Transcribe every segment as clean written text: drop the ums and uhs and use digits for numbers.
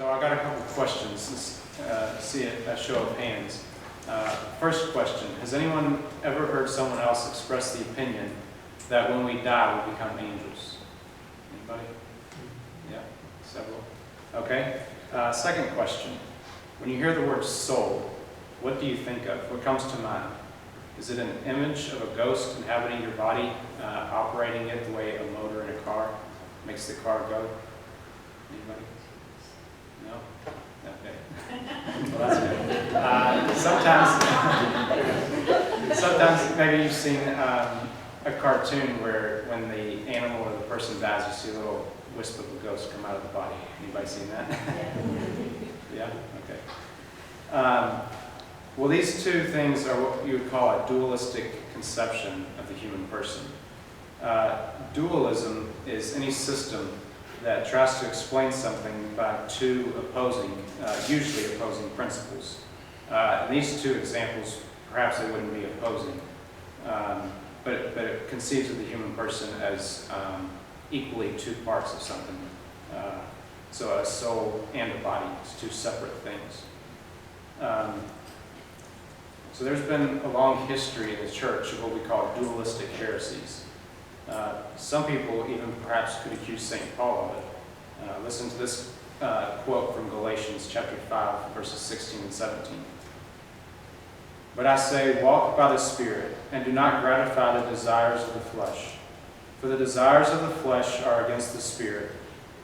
So I got a couple of questions. See a show of hands. First question, has anyone ever heard someone else express the opinion that when we die we become angels? Anybody? Yeah, several. Okay. Second question, when you hear the word soul, what do you think of? What comes to mind? Is it an image of a ghost inhabiting your body, operating it the way a motor in a car makes the car go? Anybody? No? Okay. Well, that's good. Sometimes maybe you've seen a cartoon where when the animal or the person dies, you see a little wisp of a ghost come out of the body. Anybody seen that? Yeah? Okay. Well, these two things are what you would call a dualistic conception of the human person. Dualism is any system that tries to explain something by two opposing, usually opposing principles. In these two examples, perhaps they wouldn't be opposing, but it conceives of the human person as equally two parts of something. So a soul and a body, it's two separate things. So there's been a long history in the church of what we call dualistic heresies. Some people even perhaps could accuse St. Paul of it. Listen to this quote from Galatians chapter 5, verses 16 and 17. But I say, walk by the Spirit, and do not gratify the desires of the flesh. For the desires of the flesh are against the Spirit,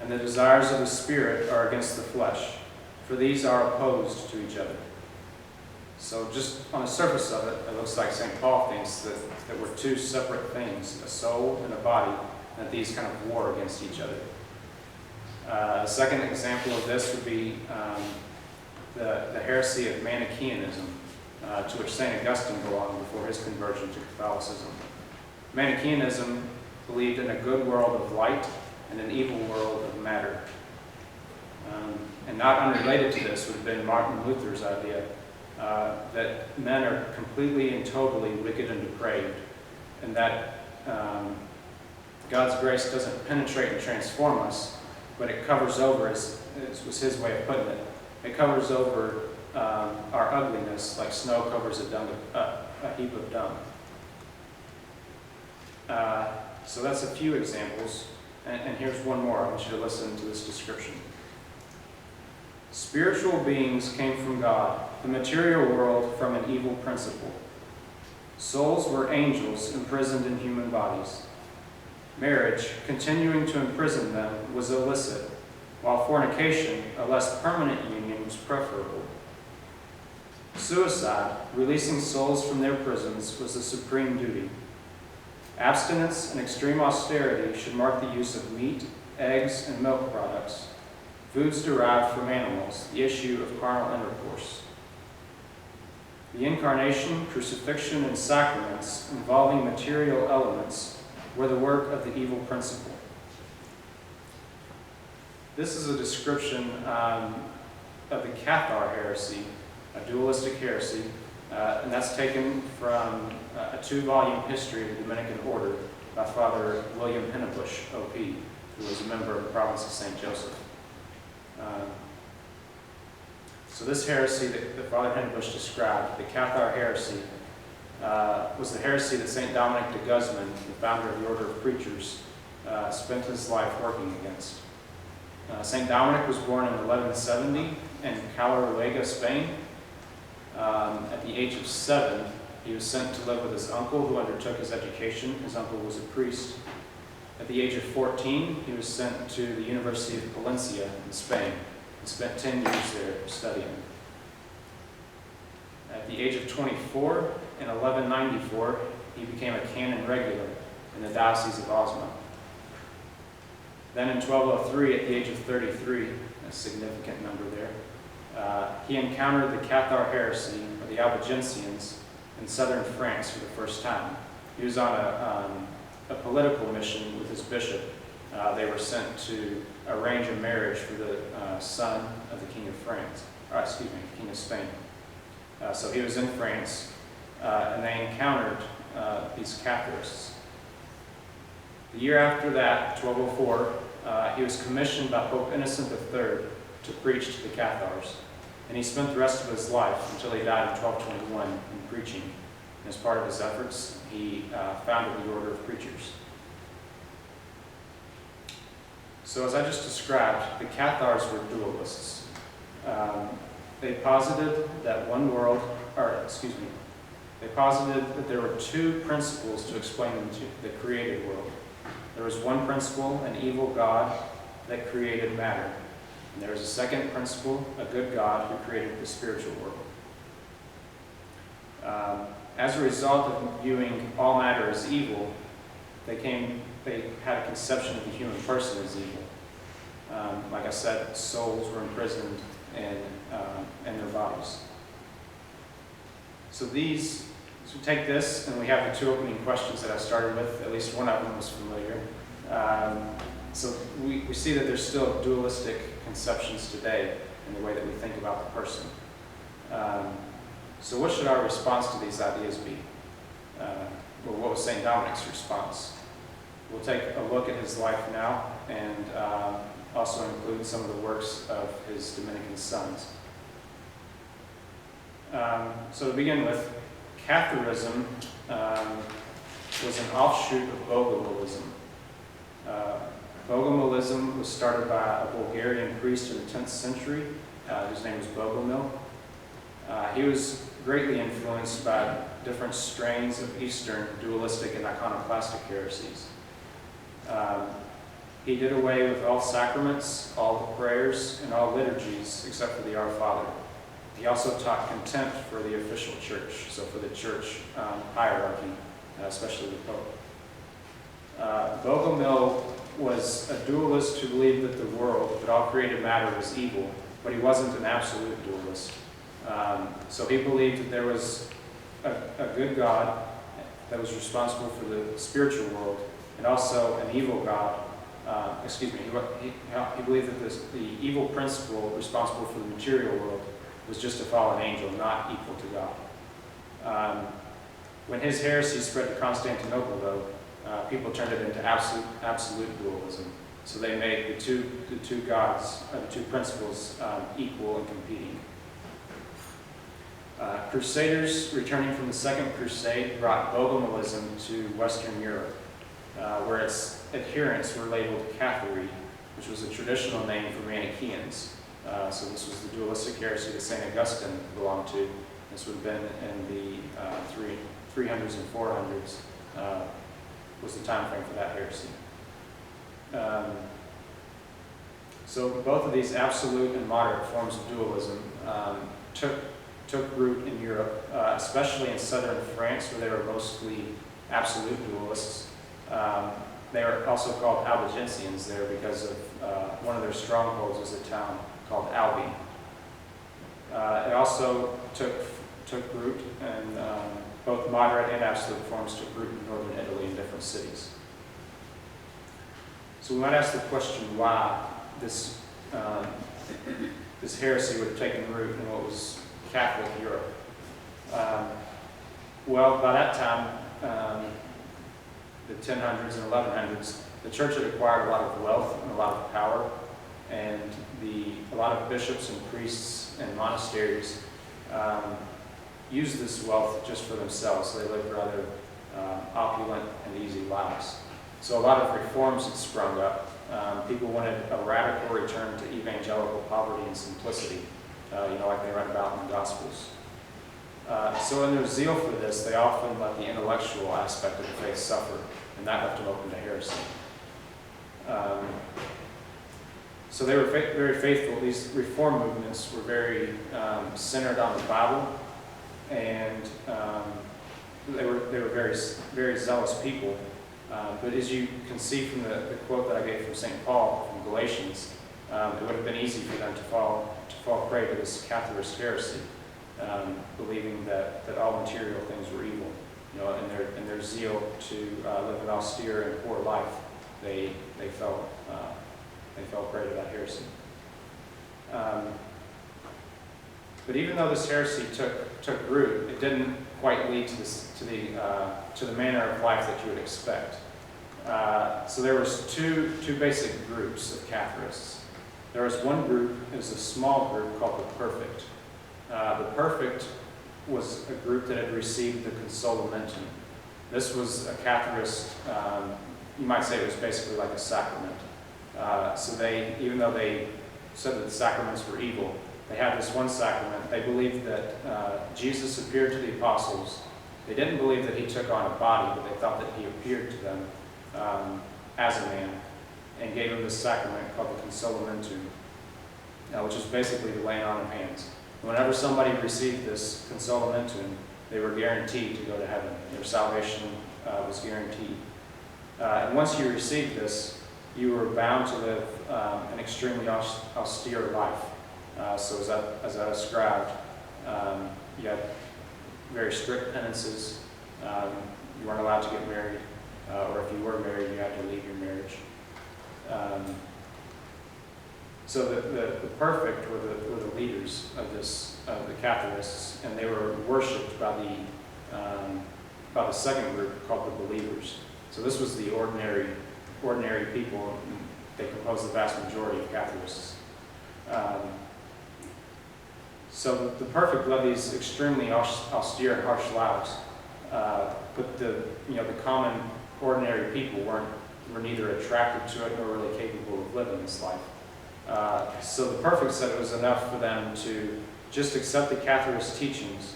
and the desires of the Spirit are against the flesh, for these are opposed to each other. So just on the surface of it, it looks like St. Paul thinks that we're two separate things, a soul and a body, and that these kind of war against each other. A second example of this would be the heresy of Manichaeanism, to which St. Augustine belonged before his conversion to Catholicism. Manichaeanism believed in a good world of light and an evil world of matter. And not unrelated to this would have been Martin Luther's idea that men are completely and totally wicked and depraved, and that God's grace doesn't penetrate and transform us, but it covers over, as was his way of putting it, it covers over our ugliness like snow covers a heap of dung. So that's a few examples, and here's one more. I want you to listen to this description. Spiritual beings came from God, the material world from an evil principle. Souls were angels imprisoned in human bodies. Marriage, continuing to imprison them, was illicit, while fornication, a less permanent union, was preferable. Suicide, releasing souls from their prisons, was the supreme duty. Abstinence and extreme austerity should mark the use of meat, eggs, and milk products, foods derived from animals, the issue of carnal intercourse. The incarnation, crucifixion, and sacraments involving material elements were the work of the evil principle. This is a description of the Cathar heresy, a dualistic heresy, and that's taken from a 2-volume history of the Dominican order by Father William Hennebusch, O.P., who was a member of the province of St. Joseph. So this heresy that Father Hennebusch described, the Cathar heresy, was the heresy that St. Dominic de Guzman, the founder of the Order of Preachers, spent his life working against. St. Dominic was born in 1170 in Calaruega, Spain. At the age of 7, he was sent to live with his uncle, who undertook his education. His uncle was a priest. At the age of 14, he was sent to the University of Palencia in Spain and spent 10 years there studying. At the age of 24, in 1194, he became a canon regular in the Diocese of Osma. Then in 1203, at the age of 33, a significant number there, he encountered the Cathar heresy, or the Albigensians, in southern France for the first time. He was on a political mission with his bishop. They were sent to arrange a marriage for the son of the King of France, King of Spain. So he was in France, and they encountered these Cathars. The year after that, 1204, he was commissioned by Pope Innocent III to preach to the Cathars. And he spent the rest of his life until he died in 1221 in preaching. And as part of his efforts, he founded the Order of Preachers. So as I just described, the Cathars were dualists. They posited that they posited that there were two principles to explain the created world. There was one principle, an evil God that created matter. And there was a second principle, a good God who created the spiritual world. As a result of viewing all matter as evil, they had a conception of the human person as evil. Like I said, souls were imprisoned in their bodies. So we take this, and we have the two opening questions that I started with. At least one of them was familiar. So we see that there's still dualistic conceptions today in the way that we think about the person. So what should our response to these ideas be? Well, what was St. Dominic's response? We'll take a look at his life now and also include some of the works of his Dominican sons. So to begin with, Catharism was an offshoot of Bogomilism. Bogomilism was started by a Bulgarian priest in the 10th century, whose name was Bogomil. He was greatly influenced by different strains of Eastern dualistic and iconoclastic heresies. He did away with all sacraments, all the prayers, and all liturgies except for the Our Father. He also taught contempt for the official church, so for the church hierarchy, especially the Pope. Bogomil was a dualist who believed that the world, that all created matter, was evil, but he wasn't an absolute dualist. So he believed that there was a good God that was responsible for the spiritual world, and also an evil God. He believed that the evil principle responsible for the material world was just a fallen angel, not equal to God. When his heresy spread to Constantinople, though, people turned it into absolute dualism. So they made the two gods, the two principles, equal and competing. Crusaders returning from the Second Crusade brought Bogomilism to Western Europe, where its adherents were labeled Cathari, which was a traditional name for Manichaeans. So this was the dualistic heresy that St. Augustine belonged to. This would have been in the 300s and 400s was the time frame for that heresy. So both of these absolute and moderate forms of dualism took root in Europe, especially in southern France, where they were mostly absolute dualists. They are also called Albigensians there because of one of their strongholds was a town called Albi. It also took root, and both moderate and absolute forms took root in northern Italy in different cities. So we might ask the question why this heresy would have taken root in what was Catholic Europe. Well, by that time, the 1000s and 1100s, the church had acquired a lot of wealth and a lot of power, and a lot of bishops and priests and monasteries used this wealth just for themselves. So they lived rather opulent and easy lives. So a lot of reforms had sprung up. People wanted a radical return to evangelical poverty and simplicity, like they write about in the Gospels. So in their zeal for this, they often let the intellectual aspect of the faith suffer, and that left them open to heresy. So they were very faithful. These reform movements were very centered on the Bible, and they were very, very zealous people. But as you can see from the quote that I gave from St. Paul from Galatians, it would have been easy for them to fall prey to this Catharist heresy, believing that all material things were evil. In their zeal to live an austere and poor life, they fell prey to that heresy. But even though this heresy took root, it didn't quite lead to the manner of life that you would expect. So there was two basic groups of Catharists. There was one group, it was a small group called the Perfect. The Perfect was a group that had received the Consolamentum. This was a Catharist, you might say it was basically like a sacrament. So they, even though they said that the sacraments were evil, they had this one sacrament. They believed that Jesus appeared to the apostles. They didn't believe that he took on a body, but they thought that he appeared to them as a man and gave them this sacrament called the Consolamentum, which is basically the laying on of hands. Whenever somebody received this Consolamentum, they were guaranteed to go to heaven. Their salvation was guaranteed. And once you received this, you were bound to live an extremely austere life. So as I described, you had very strict penances. You weren't allowed to get married, or if you were married, you had to leave your marriage. So the Perfect were the leaders of the Catharists, and they were worshipped by the second group called the Believers. So this was the ordinary people. And they composed the vast majority of Catharists. So the Perfect led these extremely austere and harsh lives, but the common ordinary people were neither attracted to it nor really capable of living this life. So the Perfect said it was enough for them to just accept the Catharist teachings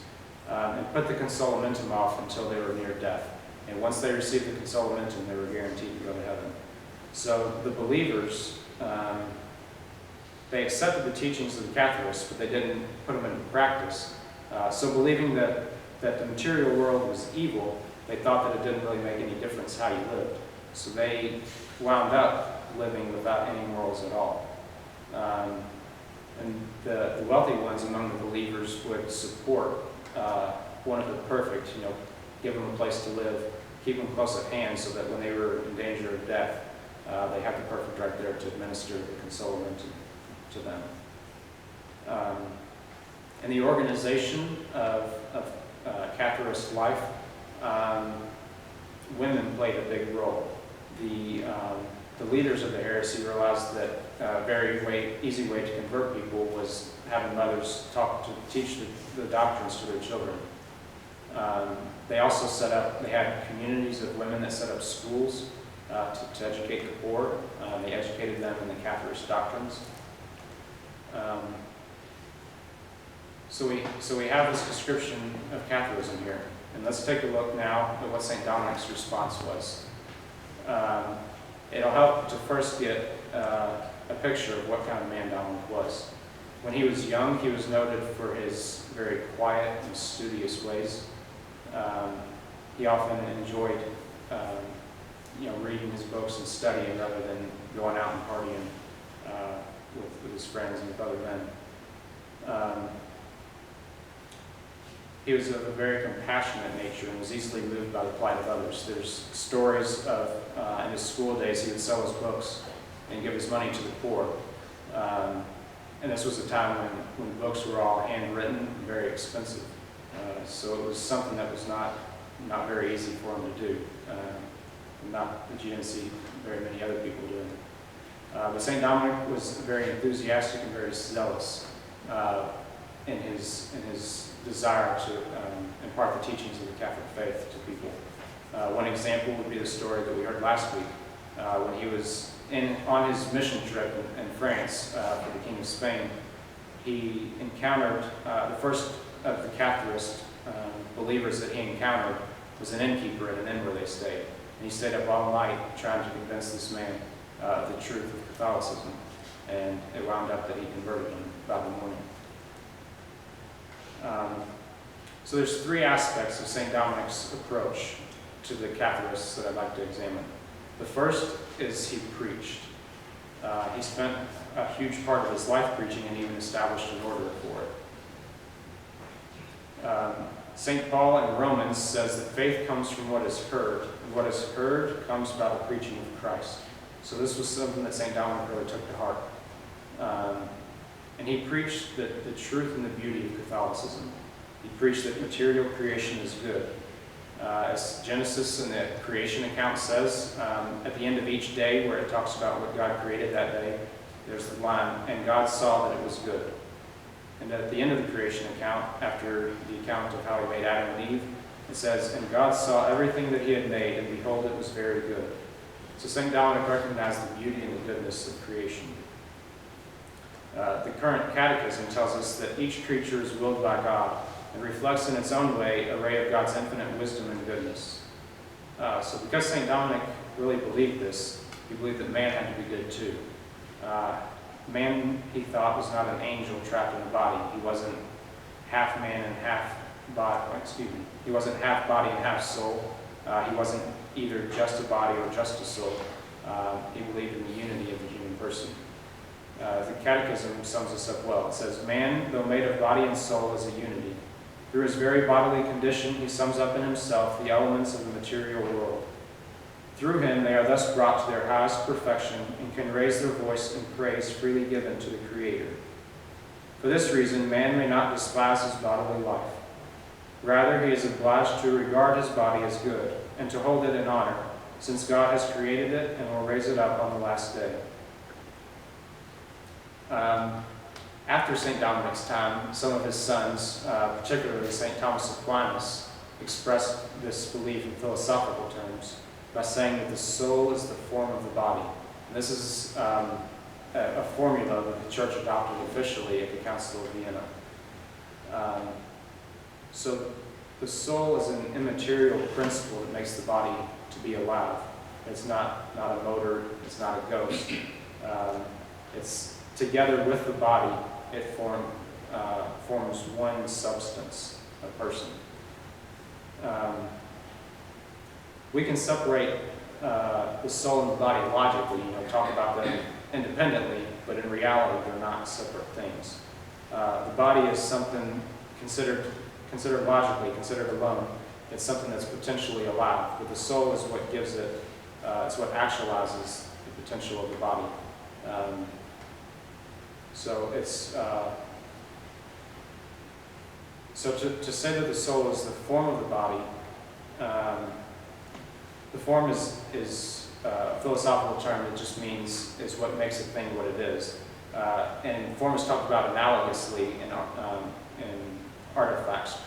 and put the Consolamentum off until they were near death. And once they received the Consolamentum, they were guaranteed to go to heaven. So the Believers, they accepted the teachings of the Catharists, but they didn't put them into practice. So believing that the material world was evil, they thought that it didn't really make any difference how you lived. So they wound up living without any morals at all. And the wealthy ones among the Believers would support one of the Perfect, give them a place to live, keep them close at hand so that when they were in danger of death, they had the Perfect right there to administer the Consolamentum to them. In the organization of Catharist life, women played a big role. The leaders of the heresy realized that a very easy way to convert people was having mothers teach the doctrines to their children. They also they had communities of women that set up schools to educate the poor. They educated them in the Catharist doctrines. So we have this description of Catharism here. And let's take a look now at what St. Dominic's response was. It'll help to first get a picture of what kind of man Dominic was. When he was young, he was noted for his very quiet and studious ways. He often enjoyed reading his books and studying rather than going out and partying with his friends and with other men. He was of a very compassionate nature and was easily moved by the plight of others. There's stories of, in his school days, he would sell his books and give his money to the poor. And this was a time when books were all handwritten and very expensive. So it was something that was not very easy for him to do. Not that you didn't see very many other people doing it. But St. Dominic was very enthusiastic and very zealous in his desire to impart the teachings of the Catholic faith to people. One example would be the story that we heard last week when he was on his mission trip in France for the King of Spain. He encountered the first of the Catharist believers that he encountered was an innkeeper at an inn where they stayed. And he stayed up all night trying to convince this man of the truth of Catholicism. And it wound up that he converted him by the morning. So there's three aspects of St. Dominic's approach to the Catharists that I'd like to examine. The first is he preached. He spent a huge part of his life preaching and even established an order for it. St. Paul in Romans says that faith comes from what is heard, and what is heard comes by the preaching of Christ. So this was something that St. Dominic really took to heart. And he preached the truth and the beauty of Catholicism. He preached that material creation is good. As Genesis in the creation account says, at the end of each day where it talks about what God created that day, there's the line, and God saw that it was good. And at the end of the creation account, after the account of how he made Adam and Eve, it says, and God saw everything that he had made, and behold, it was very good. So St. Dominic recognized the beauty and the goodness of creation. The current catechism tells us that each creature is willed by God and reflects in its own way a ray of God's infinite wisdom and goodness. So because St. Dominic really believed this, he believed that man had to be good too. Man, he thought, was not an angel trapped in a body. He wasn't half man and half body, he wasn't half body and half soul. He wasn't either just a body or just a soul. He believed in the unity of the human person. The Catechism sums this up well. It says, man, though made of body and soul, is a unity. Through his very bodily condition, he sums up in himself the elements of the material world. Through him, they are thus brought to their highest perfection and can raise their voice in praise freely given to the Creator. For this reason, man may not despise his bodily life. Rather, he is obliged to regard his body as good and to hold it in honor, since God has created it and will raise it up on the last day. After St. Dominic's time, some of his sons, particularly St. Thomas Aquinas, expressed this belief in philosophical terms by saying that the soul is the form of the body. And this is a formula that the Church adopted officially at the Council of Vienna. So the soul is an immaterial principle that makes the body to be alive. It's not a motor, it's not a ghost. It's together with the body, it forms one substance, a person. We can separate the soul and the body logically, talk about them independently, but in reality they're not separate things. The body is something considered logically, considered alone. It's something that's potentially alive, but the soul is what gives it, it's what actualizes the potential of the body. So it's to say that the soul is the form of the body. The form is a philosophical term that just means is what makes a thing what it is. And form is talked about analogously in artifacts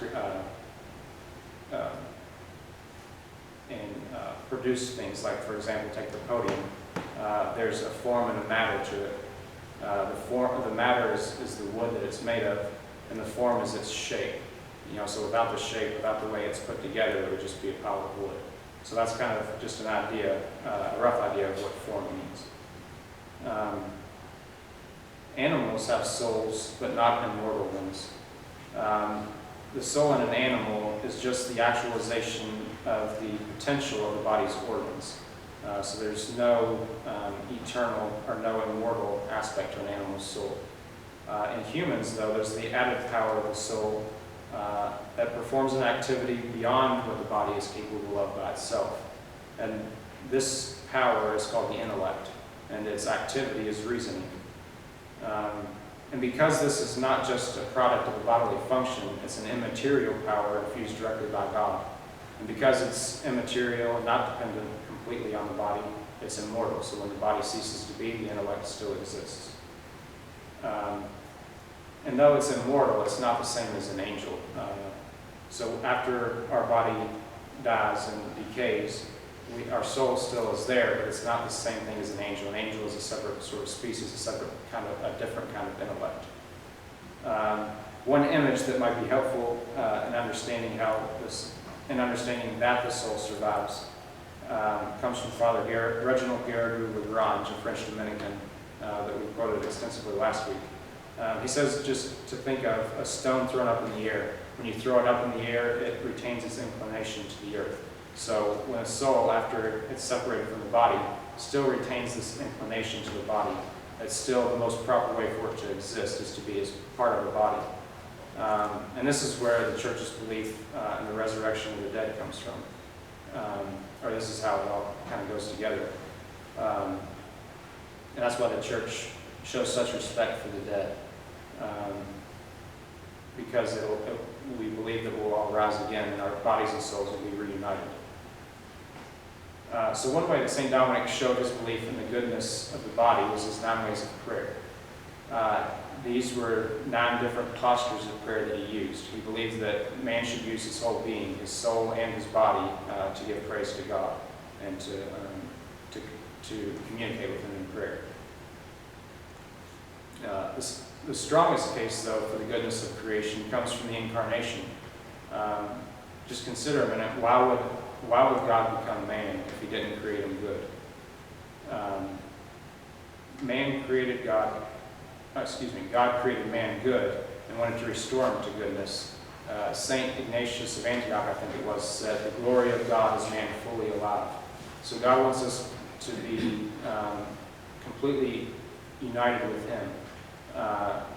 and produce things. Like, for example, take the podium. There's a form and a matter to it. The matter is the wood that it's made of, and the form is its shape. So without the shape, without the way it's put together, it would just be a pile of wood. So that's kind of just an idea, a rough idea of what form means. Animals have souls, but not immortal ones. The soul in an animal is just the actualization of the potential of the body's organs. So there's no eternal or no immortal aspect to an animal's soul. In humans, though, there's the added power of the soul that performs an activity beyond what the body is capable of by itself. And this power is called the intellect, and its activity is reasoning. And because this is not just a product of a bodily function, it's an immaterial power infused directly by God. And because it's immaterial and not dependent completely on the body, it's immortal. So when the body ceases to be, the intellect still exists. And though it's immortal, it's not the same as an angel. So after our body dies and decays, our soul still is there, but it's not the same thing as an angel. An angel is a separate sort of species, a different kind of intellect. One image that might be helpful in understanding that the soul survives comes from Father Reginald Garrigou-Lagrange, a French Dominican that we quoted extensively last week. He says just to think of a stone thrown up in the air. When you throw it up in the air, it retains its inclination to the earth. So when a soul, after it's separated from the body, still retains this inclination to the body, it's still the most proper way for it to exist is to be as part of the body. And this is where the Church's belief in the resurrection of the dead comes from. Or this is how it all kind of goes together. And that's why the Church shows such respect for the dead. Because we believe that we'll all rise again and our bodies and souls will be reunited. So one way that St. Dominic showed his belief in the goodness of the body was his 9 ways of prayer. These were 9 different postures of prayer that he used. He believed that man should use his whole being, his soul and his body, to give praise to God and to communicate with him in prayer. The strongest case, though, for the goodness of creation comes from the incarnation. Just consider a minute, why would God become man if he didn't create him good? God created man good and wanted to restore him to goodness. Saint Ignatius of Antioch, I think it was, said, "The glory of God is man fully alive." So God wants us to be completely united with him.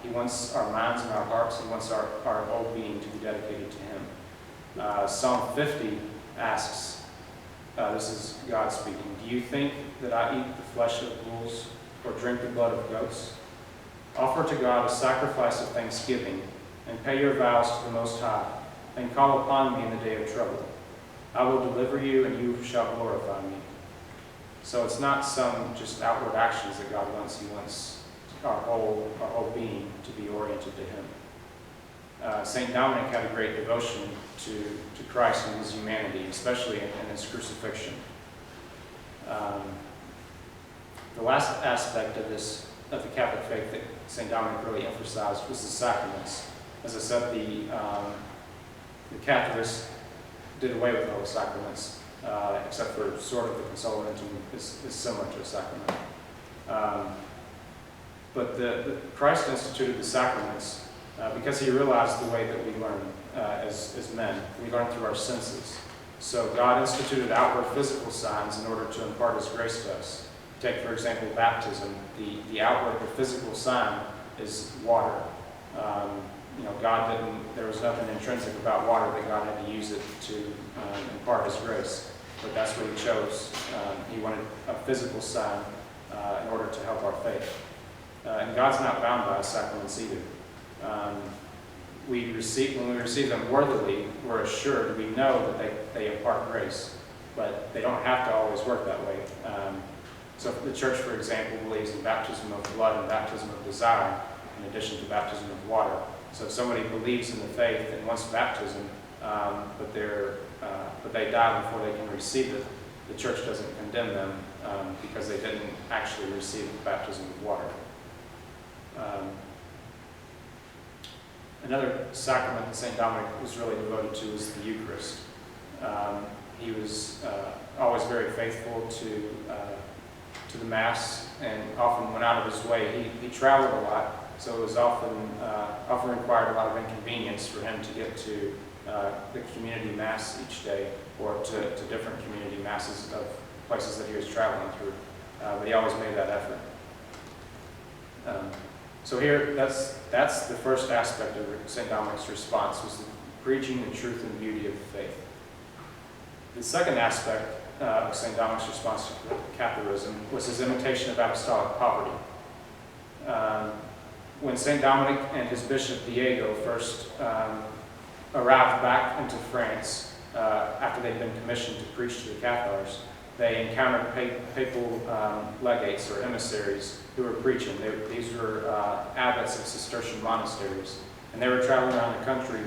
He wants our minds and our hearts. He wants our whole being to be dedicated to him. Psalm 50 asks, this is God speaking, "Do you think that I eat the flesh of bulls or drink the blood of goats? Offer to God a sacrifice of thanksgiving and pay your vows to the Most High, and call upon me in the day of trouble. I will deliver you, and you shall glorify me." So it's not some just outward actions that God wants. He wants our whole being to be oriented to him. St. Dominic had a great devotion to Christ and his humanity, especially in his crucifixion. The last aspect of the Catholic faith that St. Dominic really emphasized was the sacraments. As I said, the Cathars did away with all the sacraments, except for sort of the consolamentum is similar to a sacrament. But Christ instituted the sacraments because he realized the way that we learn as men. We learn through our senses. So God instituted outward physical signs in order to impart his grace to us. Take, for example, baptism. The outward, the physical sign is water. There was nothing intrinsic about water that God had to use it to impart his grace. But that's what he chose. He wanted a physical sign in order to help our faith. And God's not bound by his sacraments either. When we receive them worthily, we're assured, we know that they impart grace. But they don't have to always work that way. So the church, for example, believes in baptism of blood and baptism of desire, in addition to baptism of water. So if somebody believes in the faith and wants baptism, but they die before they can receive it, the church doesn't condemn them because they didn't actually receive the baptism of water. Another sacrament that St. Dominic was really devoted to is the Eucharist. He was always very faithful to the Mass, and often went out of his way. He traveled a lot, so it was often required a lot of inconvenience for him to get to the community Mass each day, or to different community Masses of places that he was traveling through. But he always made that effort. So here, that's the first aspect of St. Dominic's response, was the preaching the truth and beauty of the faith. The second aspect of St. Dominic's response to Catharism was his imitation of apostolic poverty. When St. Dominic and his bishop Diego first arrived back into France after they'd been commissioned to preach to the Cathars, they encountered papal legates or emissaries who were preaching. These were abbots of Cistercian monasteries, and they were traveling around the country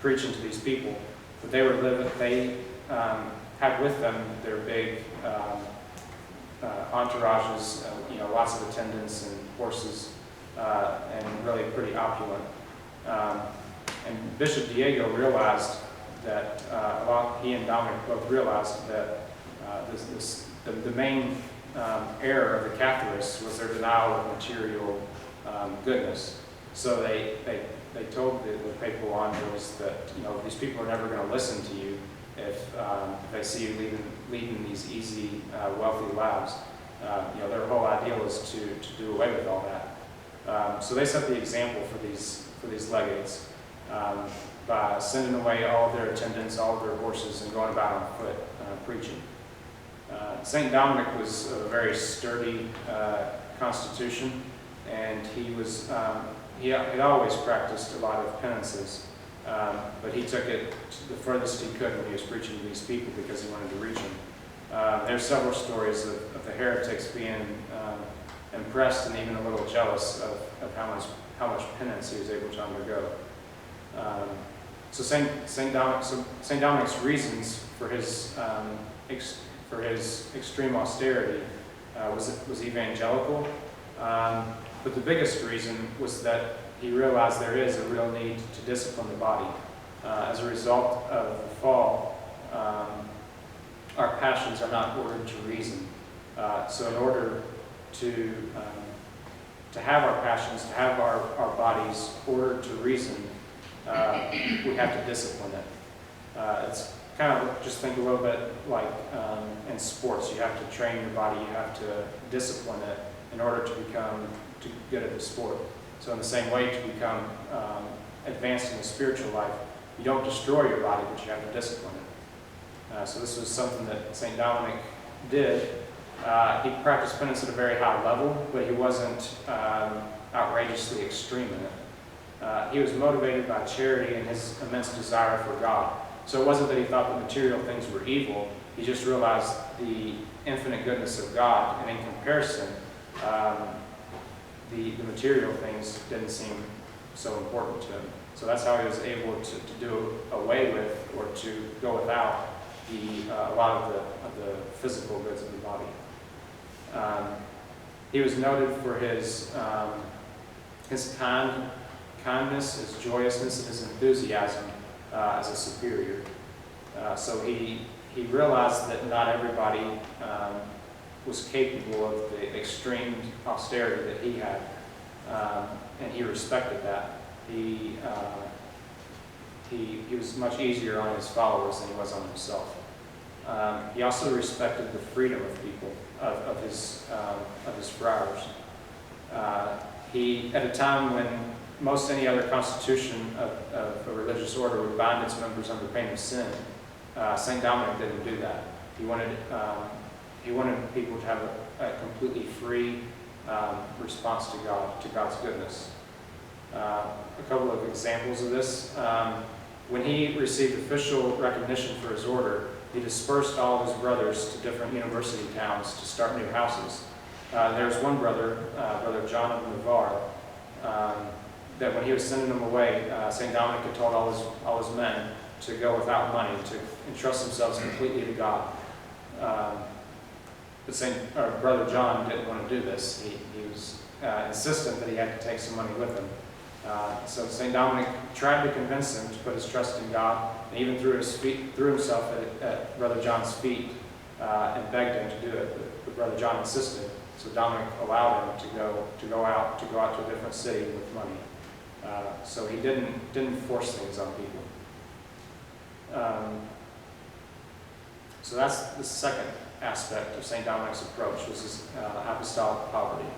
preaching to these people. But they had with them their big entourages, lots of attendants and horses, and really pretty opulent. And Bishop Diego realized that, he and Dominic both realized that the main error of the Cathars was their denial of material goodness. So they told the papal envoys that these people are never going to listen to you if they see you leading these easy, wealthy lives. Their whole ideal is to do away with all that. So they set the example for these legates by sending away all of their attendants, all of their horses, and going about on foot preaching. St. Dominic was a very sturdy constitution, and he had always practiced a lot of penances. But he took it to the furthest he could when he was preaching to these people because he wanted to reach them. There's several stories of the heretics being impressed and even a little jealous of how much penance he was able to undergo. So Saint Dominic's reasons for his extreme austerity was evangelical, but the biggest reason was that he realized there is a real need to discipline the body. As a result of the fall, our passions are not ordered to reason. So in order to have our passions, to have our bodies ordered to reason, we have to discipline it. It's kind of, just think a little bit like in sports. You have to train your body, you have to discipline it in order to become good at the sport. So in the same way, to become advanced in the spiritual life, you don't destroy your body, but you have to discipline it. So this was something that St. Dominic did. He practiced penance at a very high level, but he wasn't outrageously extreme in it. He was motivated by charity and his immense desire for God. So it wasn't that he thought that material things were evil, he just realized the infinite goodness of God, and in comparison, the material things didn't seem so important to him. So that's how he was able to do away with, or to go without, a lot of the physical goods of the body. He was noted for his kindness, his joyousness, and his enthusiasm as a superior. So he realized that not everybody was capable of the extreme austerity that he had, and he respected that. He was much easier on his followers than he was on himself. He also respected the freedom of people, of his friars. At a time when most any other constitution of a religious order would bind its members under pain of sin, St. Dominic didn't do that. He wanted people to have a completely free response to God, to God's goodness. A couple of examples of this. When he received official recognition for his order, he dispersed all of his brothers to different university towns to start new houses. There was one brother, Brother John of Navarre, that when he was sending them away, St. Dominic had told all his men to go without money, to entrust themselves completely to God. But Brother John didn't want to do this. He was insistent that he had to take some money with him. So St. Dominic tried to convince him to put his trust in God, and even threw himself at Brother John's feet and begged him to do it. But Brother John insisted, so Dominic allowed him to go out to a different city with money. So he didn't force things on people. So that's the second aspect of St. Dominic's approach, was his apostolic poverty.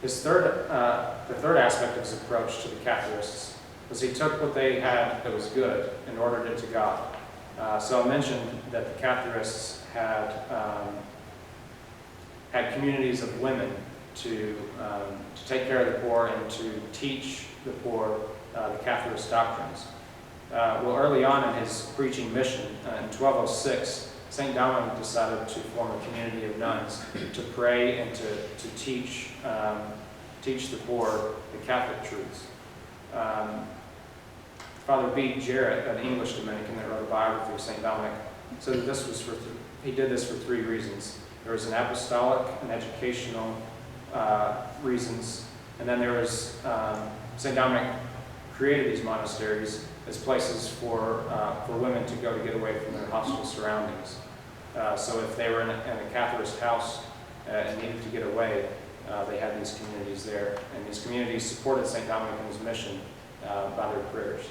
The third aspect of his approach to the Catharists was he took what they had that was good and ordered it to God. So I mentioned that the Catharists had communities of women to take care of the poor and to teach the poor the Catharist doctrines. Well, early on in his preaching mission, in 1206, St. Dominic decided to form a community of nuns to pray and to teach the poor the Catholic truths. Father B. Jarrett, an English Dominican that wrote a biography of St. Dominic, said that he did this for three reasons. There was an apostolic and educational reasons, and then there was St. Dominic created these monasteries as places for women to go to get away from their hostile surroundings. So if they were in a Catharist house and needed to get away, they had these communities there, and these communities supported St. Dominic in his mission by their prayers.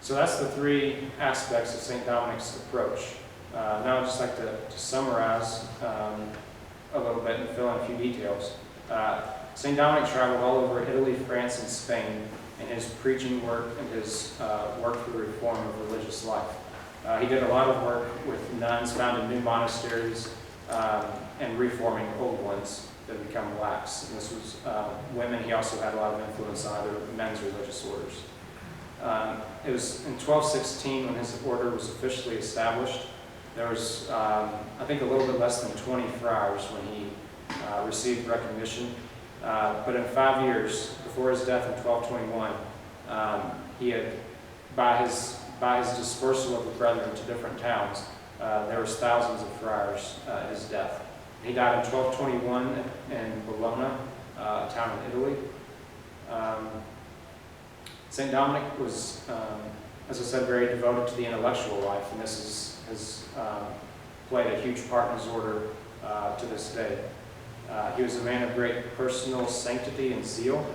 So that's the three aspects of St. Dominic's approach. Now I'd just like to summarize a little bit and fill in a few details. St. Dominic traveled all over Italy, France, and Spain in his preaching work and his work for the reform of religious life. He did a lot of work with nuns, founded new monasteries, and reforming old ones that had become lax. And this was women. He also had a lot of influence on other men's religious orders. It was in 1216 when his order was officially established. There was, I think, a little bit less than 20 friars when he received recognition. But in 5 years, before his death in 1221, he had, by his dispersal of the brethren to different towns, there was thousands of friars at his death. He died in 1221 in Bologna, a town in Italy. St. Dominic was, as I said, very devoted to the intellectual life, and this has played a huge part in his order to this day. He was a man of great personal sanctity and zeal.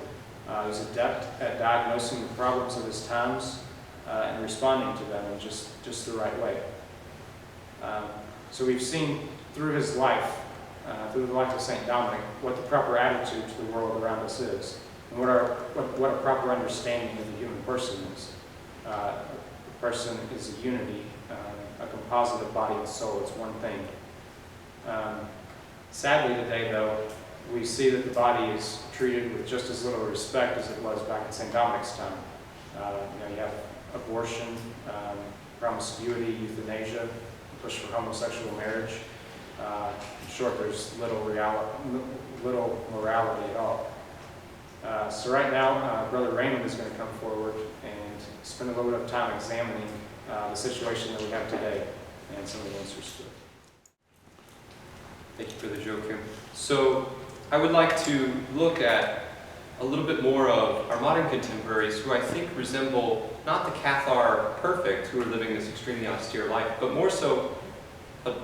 He was adept at diagnosing the problems of his times and responding to them in just the right way. So we've seen through his life, through the life of St. Dominic, what the proper attitude to the world around us is, and what a proper understanding of the human person is. A person is a unity, a composite of body and soul. It's one thing. Sadly today, though, we see that the body is treated with just as little respect as it was back in St. Dominic's time. You have abortion, promiscuity, euthanasia, push for homosexual marriage. In short, there's little morality at all. So right now, Brother Raymond is going to come forward and spend a little bit of time examining the situation that we have today and some of the answers to it. Thank you, Brother Joachim. So I would like to look at a little bit more of our modern contemporaries who I think resemble not the Cathar perfect who are living this extremely austere life, but more so,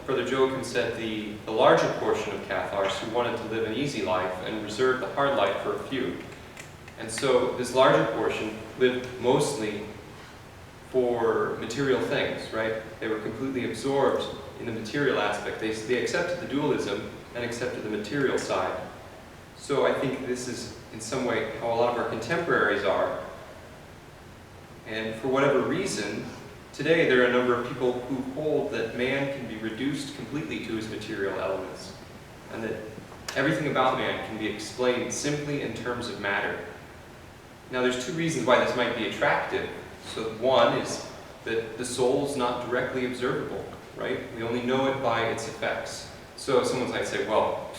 Brother Joachim said, the larger portion of Cathars who wanted to live an easy life and reserve the hard life for a few. And so this larger portion lived mostly for material things, right? They were completely absorbed in the material aspect. They accepted the dualism and accepted the material side. So I think this is in some way how a lot of our contemporaries are. And for whatever reason, today there are a number of people who hold that man can be reduced completely to his material elements, and that everything about man can be explained simply in terms of matter. Now there's two reasons why this might be attractive. So one is that the soul is not directly observable, right? We only know it by its effects. So if someone might say, well,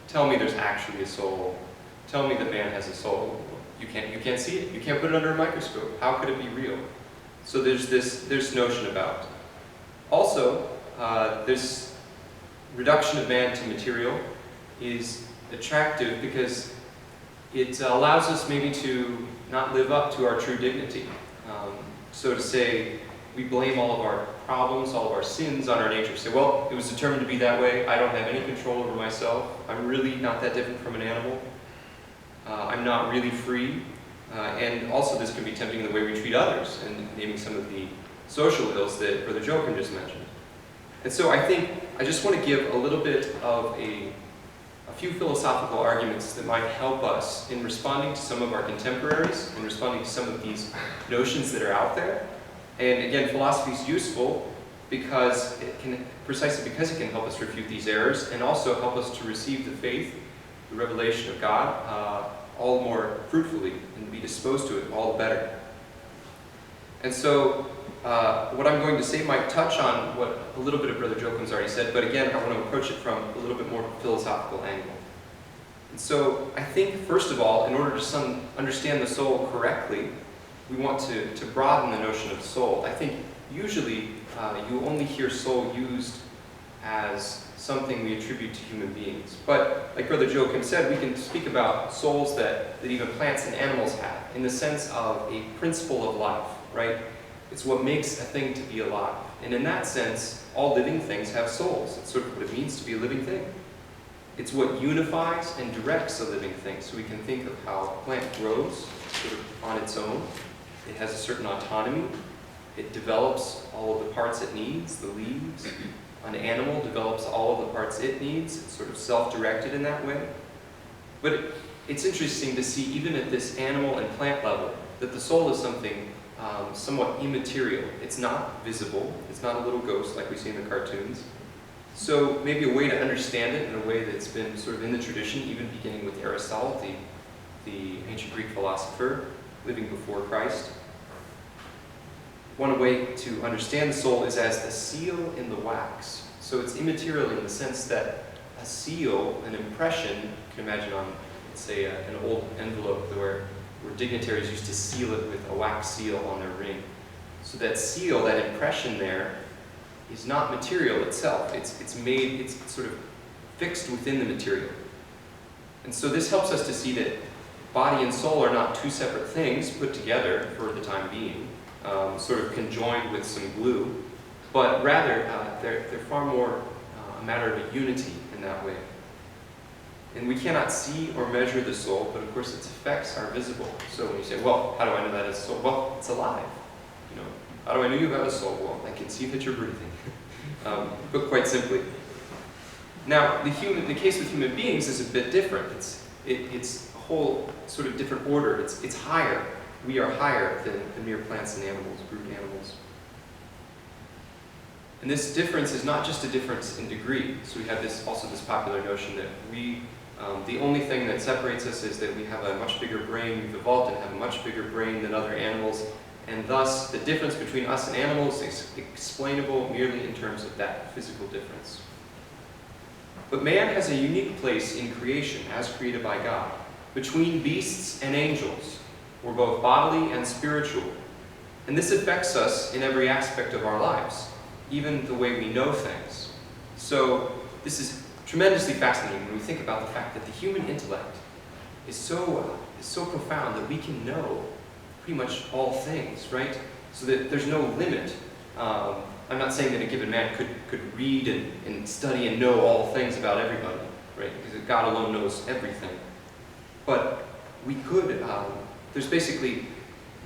tell me there's actually a soul. Tell me that man has a soul. You can't see it. You can't put it under a microscope. How could it be real? So there's this notion about. Also, this reduction of man to material is attractive because it allows us maybe to not live up to our true dignity. So to say, we blame all of our problems, all of our sins on our nature. Say, well, it was determined to be that way. I don't have any control over myself. I'm really not that different from an animal. I'm not really free. And also this can be tempting in the way we treat others, and naming some of the social ills that Brother Joachim just mentioned. And so I think I just want to give a little bit of a few philosophical arguments that might help us in responding to some of our contemporaries, and responding to some of these notions that are out there. And again, philosophy is useful because precisely because it can help us refute these errors, and also help us to receive the faith, the revelation of God, all more fruitfully, and be disposed to it all the better. And so, what I'm going to say might touch on what a little bit of Brother Joachim's already said, but again, I want to approach it from a little bit more philosophical angle. And so, I think, first of all, in order to understand the soul correctly, we want to broaden the notion of soul. I think usually you only hear soul used as something we attribute to human beings. But like Brother Joachim said, we can speak about souls that even plants and animals have, in the sense of a principle of life, right? It's what makes a thing to be alive. And in that sense, all living things have souls. It's sort of what it means to be a living thing. It's what unifies and directs a living thing. So we can think of how a plant grows sort of on its own. It has a certain autonomy. It develops all of the parts it needs, the leaves. An animal develops all of the parts it needs. It's sort of self-directed in that way. But it's interesting to see, even at this animal and plant level, that the soul is something somewhat immaterial. It's not visible. It's not a little ghost like we see in the cartoons. So maybe a way to understand it in a way that's been sort of in the tradition, even beginning with Aristotle, the ancient Greek philosopher living before Christ, one way to understand the soul is as the seal in the wax. So it's immaterial in the sense that a seal, an impression, you can imagine on, let's say, an old envelope where dignitaries used to seal it with a wax seal on their ring. So that seal, that impression there, is not material itself. It's made, it's sort of fixed within the material. And so this helps us to see that body and soul are not two separate things put together for the time being, sort of conjoined with some glue, but rather they're far more a matter of a unity in that way. And we cannot see or measure the soul, but of course its effects are visible. So when you say, well, how do I know that it's a soul? Well, it's alive. You know, how do I know you have a soul? Well, I can see that you're breathing. But quite simply. Now, the case with human beings is a bit different. It's a whole sort of different order. It's higher. We are higher than mere plants and animals, brute animals. And this difference is not just a difference in degree. So we have this popular notion that the only thing that separates us is that we have a much bigger brain. We've evolved and have a much bigger brain than other animals. And thus, the difference between us and animals is explainable merely in terms of that physical difference. But man has a unique place in creation, as created by God. Between beasts and angels, we're both bodily and spiritual. And this affects us in every aspect of our lives, even the way we know things. So this is tremendously fascinating when we think about the fact that the human intellect is so profound that we can know pretty much all things, right? So that there's no limit. I'm not saying that a given man could read and study and know all things about everybody, right? Because God alone knows everything. But we could, there's basically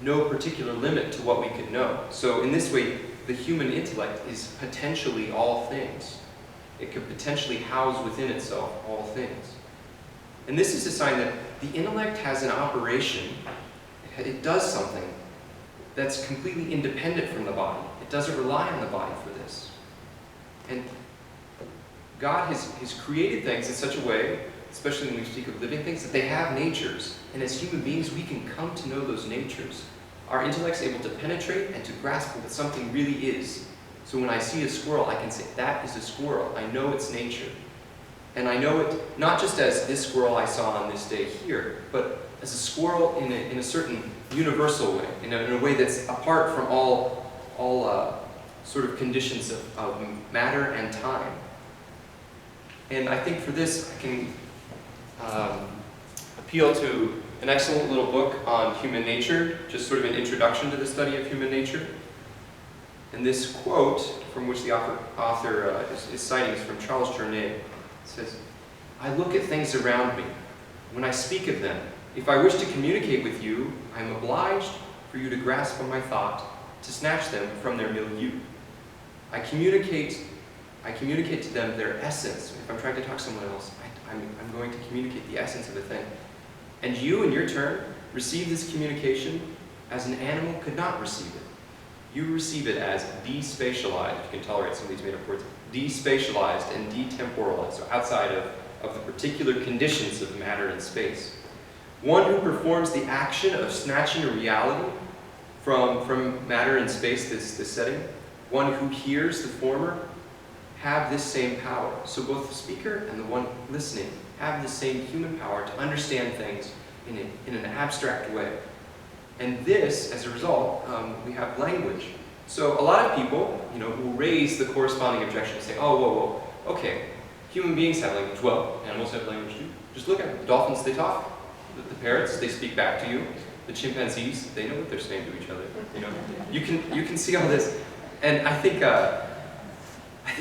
no particular limit to what we could know. So in this way, the human intellect is potentially all things. It could potentially house within itself all things. And this is a sign that the intellect has an operation. It does something that's completely independent from the body. It doesn't rely on the body for this. And God has created things in such a way, especially when we speak of living things, that they have natures. And as human beings, we can come to know those natures. Our intellect's able to penetrate and to grasp what something really is. So when I see a squirrel, I can say, that is a squirrel. I know its nature. And I know it not just as this squirrel I saw on this day here, but as a squirrel in a certain universal way, in a way that's apart from all sort of conditions of matter and time. And I think for this, I can appeal to an excellent little book on human nature, just sort of an introduction to the study of human nature. And this quote, from which the author is citing, is from Charles Journet. It says, "I look at things around me. When I speak of them, if I wish to communicate with you, I am obliged for you to grasp on my thought, to snatch them from their milieu. I communicate to them their essence. If I'm trying to talk to someone else, I'm going to communicate the essence of a thing. And you, in your turn, receive this communication as an animal could not receive it. You receive it as despatialized, if you can tolerate some of these made-up words, despatialized and detemporalized, so outside of the particular conditions of matter and space. One who performs the action of snatching a reality from matter and space, this setting, one who hears the former, have this same power. So both the speaker and the one listening have the same human power to understand things in an abstract way. And this, as a result, we have language. So a lot of people, will raise the corresponding objection and say, oh, whoa, okay, human beings have language. Well, animals have language too. Just look at them. The dolphins, they talk. The parrots, they speak back to you. The chimpanzees, they know what they're saying to each other. You can see all this. And I think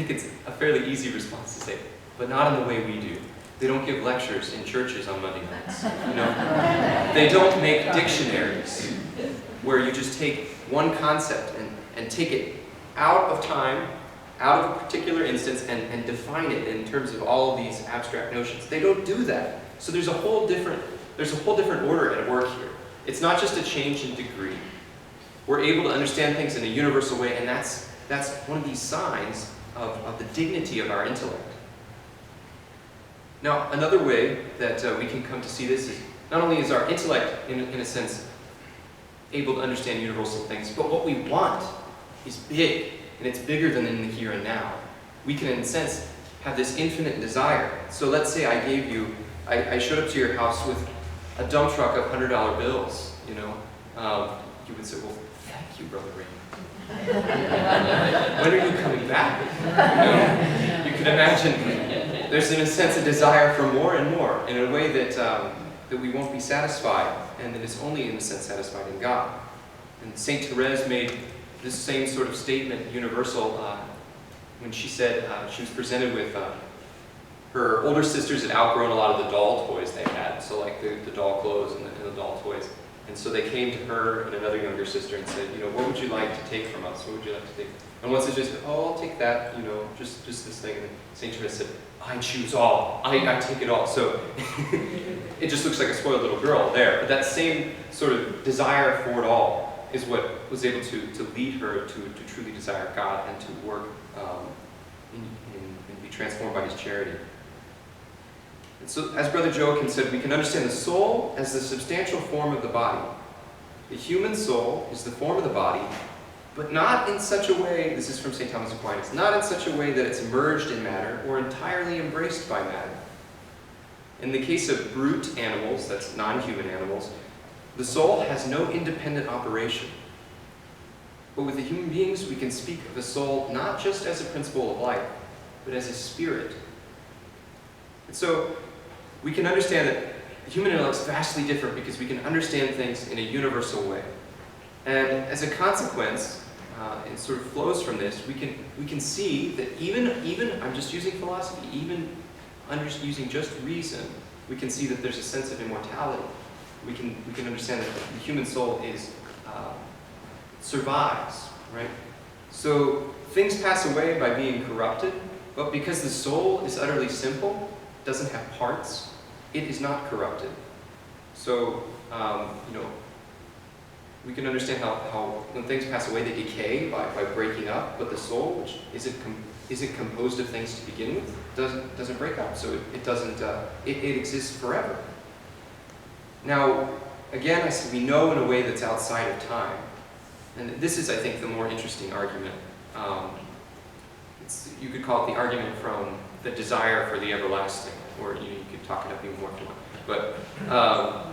it's a fairly easy response to say, but not in the way we do. They don't give lectures in churches on Monday nights. They don't make dictionaries where you just take one concept and take it out of time, out of a particular instance, and define it in terms of all of these abstract notions. They don't do that. So there's a whole different order at work here. It's not just a change in degree. We're able to understand things in a universal way, and that's one of these signs of the dignity of our intellect. Now, another way that we can come to see this is not only is our intellect, in a sense, able to understand universal things, but what we want is big, and it's bigger than in the here and now. We can, in a sense, have this infinite desire. So let's say I showed up to your house with a dump truck of $100 bills, you would say, well, thank you, Brother Ray. When are you coming back? You can imagine there's, in a sense, a desire for more and more in a way that we won't be satisfied, and that is only, in a sense, satisfied in God. And St. Therese made this same sort of statement universal when she said she was presented with her older sisters had outgrown a lot of the doll toys they had, so like the doll clothes and the doll toys. And so they came to her and another younger sister and said, what would you like to take from us? What would you like to take? And one sister said, oh, I'll take that, just this thing. And St. Therese said, I choose all. I take it all. So it just looks like a spoiled little girl there. But that same sort of desire for it all is what was able to lead her to truly desire God and to work and be transformed by His charity. And so, as Brother Joachim said, we can understand the soul as the substantial form of the body. The human soul is the form of the body, but not in such a way, this is from St. Thomas Aquinas, not in such a way that it's merged in matter or entirely embraced by matter. In the case of brute animals, that's non-human animals, the soul has no independent operation. But with the human beings, we can speak of the soul not just as a principle of life, but as a spirit. And so, we can understand that the human intellect is vastly different because we can understand things in a universal way. And as a consequence, it sort of flows from this, we can see that even I'm just using philosophy, even using just reason, we can see that there's a sense of immortality. We can understand that the human soul survives, right? So things pass away by being corrupted, but because the soul is utterly simple, doesn't have parts, it is not corrupted. So, we can understand how when things pass away, they decay by breaking up, but the soul, which isn't composed of things to begin with, doesn't break up. So it doesn't, it exists forever. Now, again, I said we know in a way that's outside of time. And this is, I think, the more interesting argument. You could call it the argument from the desire for the everlasting, or you could talk it up even more if you want. But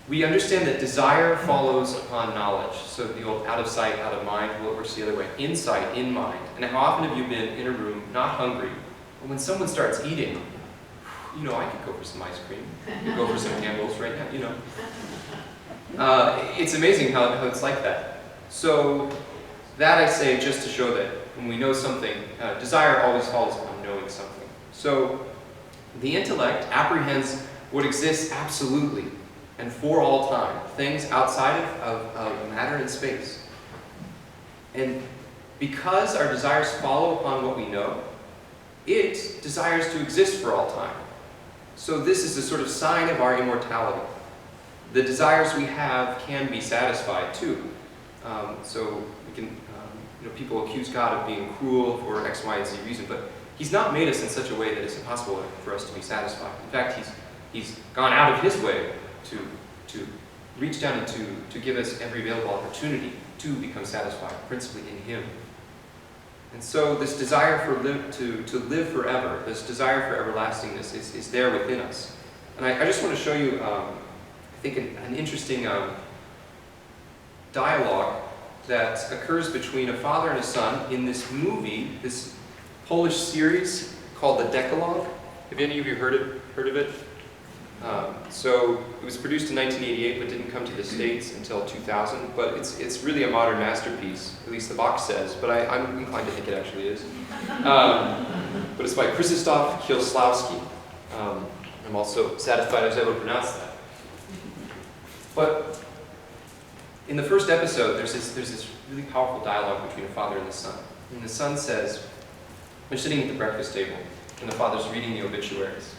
we understand that desire follows upon knowledge. So the old out of sight, out of mind, well, it works the other way. Insight, in mind. And how often have you been in a room, not hungry, but when someone starts eating, I could go for some ice cream, I could go for some candles right now, It's amazing how it's like that. So that I say just to show that when we know something, desire always follows upon knowing something. So the intellect apprehends what exists absolutely and for all time, things outside of matter and space. And because our desires follow upon what we know, it desires to exist for all time. So this is a sort of sign of our immortality. The desires we have can be satisfied too. So we can, people accuse God of being cruel for X, Y, and Z reason, but He's not made us in such a way that it's impossible for us to be satisfied. In fact, He's gone out of His way to reach down and to give us every available opportunity to become satisfied, principally in Him. And so this desire to live forever, this desire for everlastingness is there within us. And I just want to show you, I think, an interesting dialogue that occurs between a father and a son in this movie, this Polish series called The Decalogue. Have any of you heard of it? So it was produced in 1988, but didn't come to the States until 2000. But it's really a modern masterpiece, at least the box says. But I'm inclined to think it actually is. But it's by Krzysztof Kieślowski. I'm also satisfied I was able to pronounce that. But in the first episode, there's this really powerful dialogue between a father and the son. And the son says, they're sitting at the breakfast table, and the father's reading the obituaries.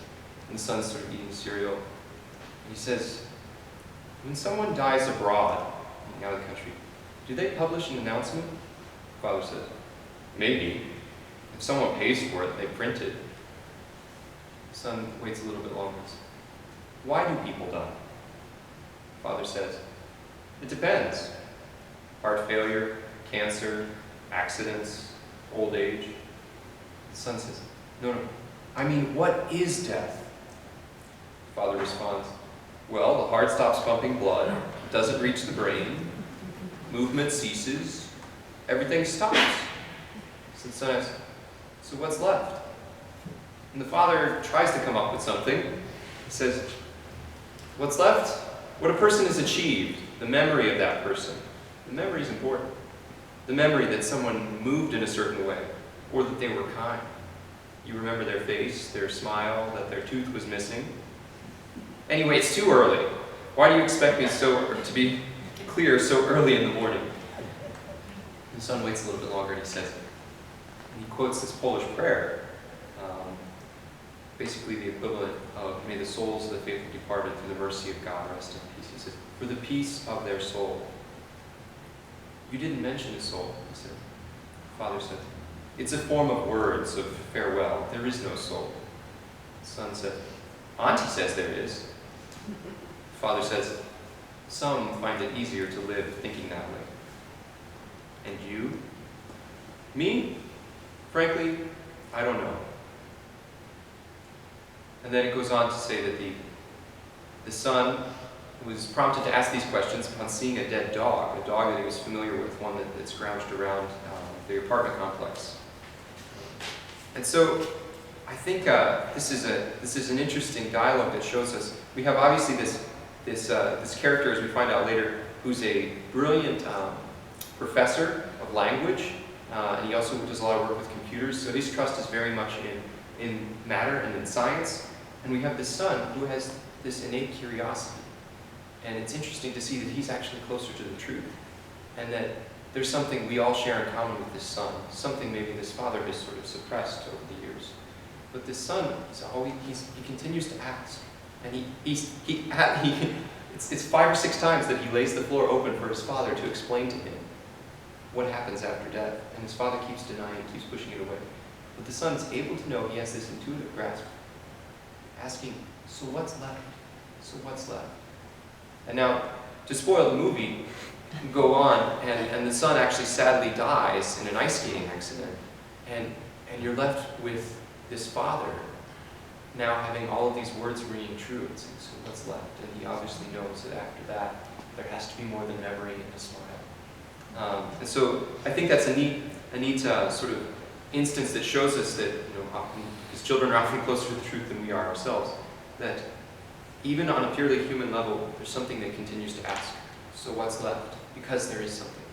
And the son's sort of eating cereal. And he says, when someone dies abroad, out of the country, do they publish an announcement? The father says, maybe. If someone pays for it, they print it. The son waits a little bit longer. Why do people die? The father says, it depends. Heart failure, cancer, accidents, old age. The son says, no, I mean, what is death? The father responds, well, the heart stops pumping blood, doesn't reach the brain, movement ceases, everything stops. So the son asks, so what's left? And the father tries to come up with something. He says, what's left? What a person has achieved, the memory of that person. The memory is important. The memory that someone moved in a certain way, or that they were kind. You remember their face, their smile, that their tooth was missing. Anyway, it's too early. Why do you expect me to be clear so early in the morning? The son waits a little bit longer and he says, and he quotes this Polish prayer, basically the equivalent of, may the souls of the faithful departed through the mercy of God rest in peace. He says, for the peace of their soul. You didn't mention a soul, he said. Father said, it's a form of words of farewell. There is no soul. The son said, Auntie says there is. Father says, some find it easier to live thinking that way. And you? Me? Frankly, I don't know. And then it goes on to say that the son was prompted to ask these questions upon seeing a dead dog, a dog that he was familiar with, one that scrounged around the apartment complex. And so I think this is an interesting dialogue that shows us, we have obviously this character, as we find out later, who's a brilliant professor of language, and he also does a lot of work with computers, so his trust is very much in matter and in science. And we have this son who has this innate curiosity. And it's interesting to see that he's actually closer to the truth, and that there's something we all share in common with this son, something maybe this father has sort of suppressed over the years. But this son, he continues to ask, and it's 5 or 6 times that he lays the floor open for his father to explain to him what happens after death, and his father keeps denying, keeps pushing it away. But the son is able to know, he has this intuitive grasp, asking, so what's left? So what's left? And now, to spoil the movie, go on, and the son actually sadly dies in an ice skating accident, and you're left with this father now having all of these words ringing true and saying, so what's left? And he obviously knows that after that, there has to be more than memory and a smile. And so I think that's a neat sort of instance that shows us that, often, because children are often closer to the truth than we are ourselves, that even on a purely human level, there's something that continues to ask, so what's left? Because there is something.